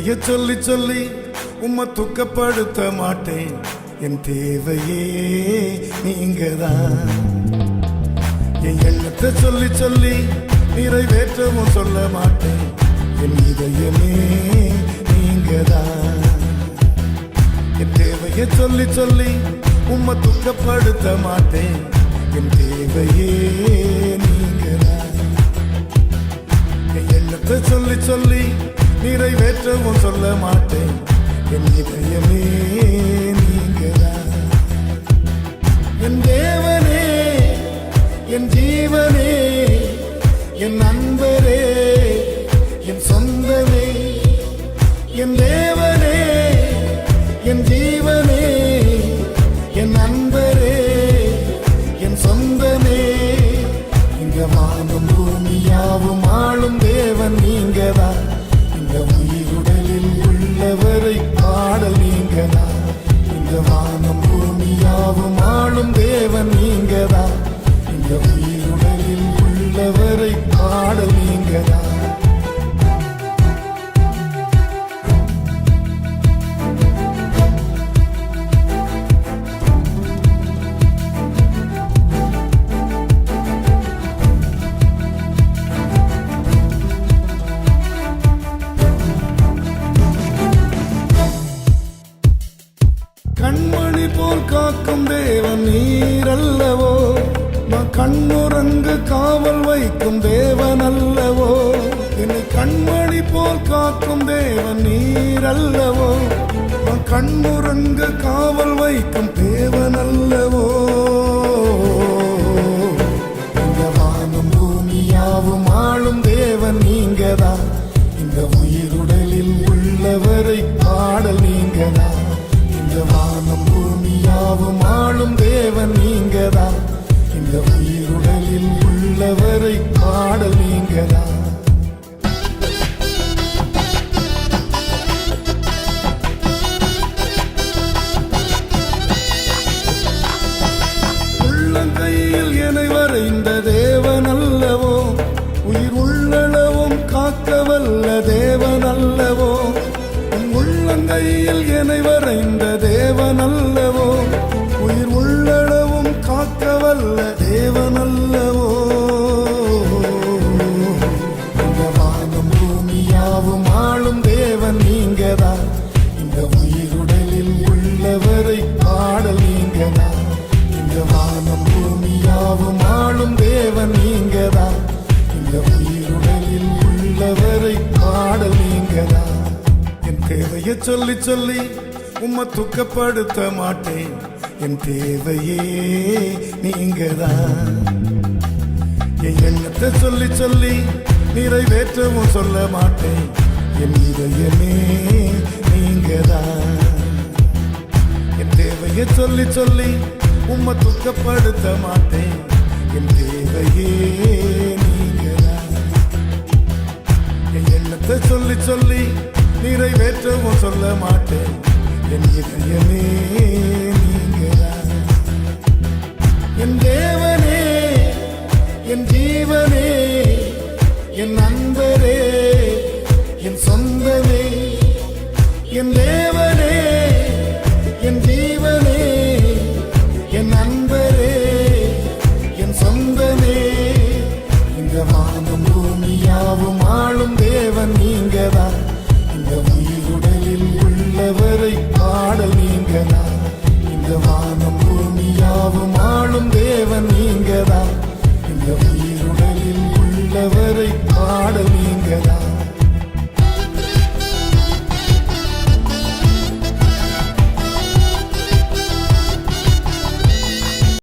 தேவையை சொல்லி சொல்லி உம்மை துக்கப்படுத்த மாட்டேன். என் தேவையே நீங்கதான். என் எண்ணத்தை சொல்லி சொல்லி நிறைவேற்றவும் சொல்ல மாட்டேன். என் இதயமே நீங்கதான். என் தேவையை சொல்லி சொல்லி உம்மை துக்கப்படுத்த மாட்டேன். என் தேவையே நீங்கதான். என் எண்ணத்தை சொல்லி சொல்லி நிறைவேற்றவும் சொல்ல மாட்டேன். என் இதயமே நீங்கதான். என் தேவனே, என் ஜீவனே, என் நண்பரே, என் சொந்தமே. என் தேவனே, என் ஜீவனே, என் நண்பரே, என் சொந்தமே. இங்க வானம் பூமியாவும் ஆளும் தேவன் நீங்கதான். இந்த உயிருடலில் உள்ளவரை பாடல் நீங்கதான். இந்த வானம் பூமியாவும் ஆளும் தேவன் நீங்கதான். இந்த உயிருடலில் உள்ளவரை பாடல் நீங்கதான். கண்மணி போல் காக்கும் தேவன் நீரல்லவோ. நான் கண்ணுறங்கு காவல் வைக்கும் தேவன் அல்லவோ. என்னை கண்மணி போல் காக்கும் தேவன் நீரல்லவோ. நான் கண்ணுறங்கு காவல் வைக்கும் தேவன் அல்லவோ. இந்த வானம் பூமியாவும் ஆளும் தேவன் நீங்கதான். இந்த உயிருடலில் உள்ளவரை பாடல் நீங்கதான். இந்த வானம் பூமியாவும் ஆளும் தேவன் நீங்கதான். இந்த உயிருடலில் உள்ளவரை பாடல் நீங்கதான். உள்ளங்கையில் என்னை வரைந்த தேவன் அல்லவோ. உயிர் உள்ளளவும் காக்கவல்ல தேவன் அல்லவோ. உள்ளங்கையில் என்னை வரைந்த தேவன் அல்லவோ. உயிர் உள்ளளவும் காக்கவல்ல தேவன் அல்லவோ. இந்த வானம் பூமியாவும் ஆளும் தேவன் நீங்கதான். இந்த உயிருடலில் உள்ளவரை பாடல் நீங்கதான். இந்த வானம் பூமியாவும் ஆளும் தேவன் நீங்கதான். இந்த உயிருடலில் உள்ளவரை பாடல் நீங்கதான். என் தேவையை சொல்லி சொல்லி உம்மை துக்கப்படுத்த மாட்டேன். என் தேவையே நீங்கதான். என் எண்ணத்தை சொல்லி சொல்லி நிறைவேற்றவும் சொல்ல மாட்டேன். என் இதயமே நீங்கதான். என் தேவையை சொல்லி சொல்லி உம்மை துக்கப்படுத்த மாட்டேன். என் தேவையே நீங்கதான். என் எண்ணத்தை சொல்லி சொல்லி நிறைவேற்றவும் சொல்ல மாட்டேன். என் இதயமே நீங்கதான். என் தேவனே, என் ஜீவனே, என் நண்பரே, என் சொந்தமே. என் தேவனே, என் ஜீவனே, என் நண்பரே, என் சொந்தமே. இந்த வானம் பூமியாவும் ஆளும் தேவன் நீங்கதான். இந்த உயிருடலில் உள்ளவரை பாடல் நீங்கதான். இந்த வானம் பூமியாவும் ஆளும் தேவன் நீங்கதான். இந்த உயிருடலில் உள்ளவரை பாடல் நீங்கதான்.